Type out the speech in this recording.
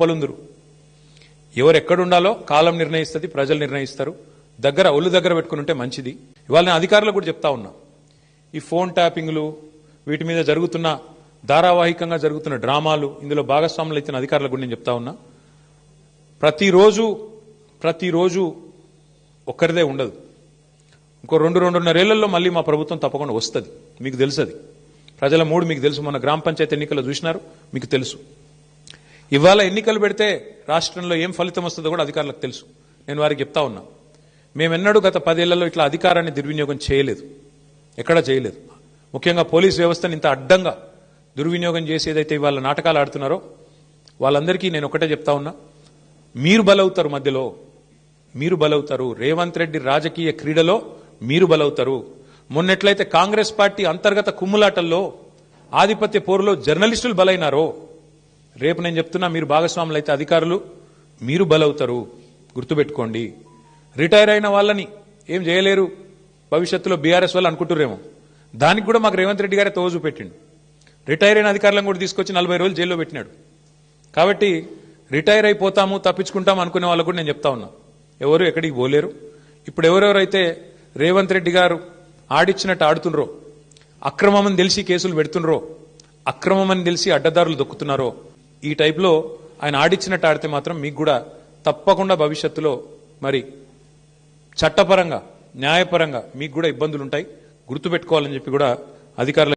పలుందురు ఎవరు ఎక్కడ ఉండాలో కాలం నిర్ణయిస్తుంది, ప్రజలు నిర్ణయిస్తారు. ఒళ్ళు దగ్గర పెట్టుకుని ఉంటే మంచిది. ఇవాళ నేను అధికారులకు కూడా చెప్తా ఉన్నా, ఈ ఫోన్ ట్యాపింగ్లు వీటి మీద జరుగుతున్న ధారావాహికంగా జరుగుతున్న డ్రామాలు, ఇందులో భాగస్వాములు అయిన అధికారులకు కూడా నేను చెప్తా ఉన్నా, ప్రతిరోజు ఒక్కరిదే ఉండదు. ఇంకో 2-2.5 ఏళ్లలో మళ్ళీ మా ప్రభుత్వం తప్పకుండా వస్తుంది. మీకు తెలుసది, ప్రజల మూడు మీకు తెలుసు. మొన్న గ్రామ పంచాయతీ ఎన్నికల్లో చూసినారు, మీకు తెలుసు. ఇవాళ ఎన్నికలు పెడితే రాష్ట్రంలో ఏం ఫలితం వస్తుందో కూడా అధికారులకు తెలుసు. నేను వారికి చెప్తా ఉన్నా, మేమెన్నడూ గత 10 ఏళ్లలో ఇట్లా అధికారాన్ని దుర్వినియోగం చేయలేదు, ఎక్కడా చేయలేదు. ముఖ్యంగా పోలీస్ వ్యవస్థను ఇంత అడ్డంగా దుర్వినియోగం చేసి ఏదైతే ఇవాళ నాటకాలు ఆడుతున్నారో వాళ్ళందరికీ నేను ఒకటే చెప్తా ఉన్నా, మీరు బలవుతారు, మధ్యలో మీరు బలవుతారు. రేవంత్ రెడ్డి రాజకీయ క్రీడలో మీరు బలవుతారు. మొన్నెట్లయితే కాంగ్రెస్ పార్టీ అంతర్గత కుమ్ములాటల్లో ఆధిపత్య పోరులో జర్నలిస్టులు బలైనారో, రేపు నేను చెప్తున్నా, మీరు భాగస్వాములు అయితే అధికారులు మీరు బలవుతారు. గుర్తుపెట్టుకోండి. రిటైర్ అయిన వాళ్ళని ఏం చేయలేరు భవిష్యత్తులో బీఆర్ఎస్ వాళ్ళు అనుకుంటురేమో, దానికి కూడా మాకు రేవంత్ రెడ్డి గారే తోవ చూపెట్టిండు. రిటైర్ అయిన అధికారులను కూడా తీసుకొచ్చి 40 రోజులు జైల్లో పెట్టినాడు. కాబట్టి రిటైర్ అయిపోతాము, తప్పించుకుంటాము అనుకునే వాళ్ళకు కూడా నేను చెప్తా ఉన్నా, ఎవరు ఎక్కడికి పోలేరు. ఇప్పుడు ఎవరెవరైతే రేవంత్ రెడ్డి గారు ఆడిచ్చినట్టు ఆడుతుండ్రో, అక్రమమని తెలిసి కేసులు పెడుతుండ్రో, అక్రమమని తెలిసి అడ్డదారులు దొక్కుతున్నారో, ఈ టైప్లో ఆయన ఆడిచ్చినట్టు ఆడితే మాత్రం మీకు కూడా తప్పకుండా భవిష్యత్తులో మరి చట్టపరంగా, న్యాయపరంగా మీకు కూడా ఇబ్బందులు ఉంటాయి. గుర్తుపెట్టుకోవాలని చెప్పి కూడా అధికారులు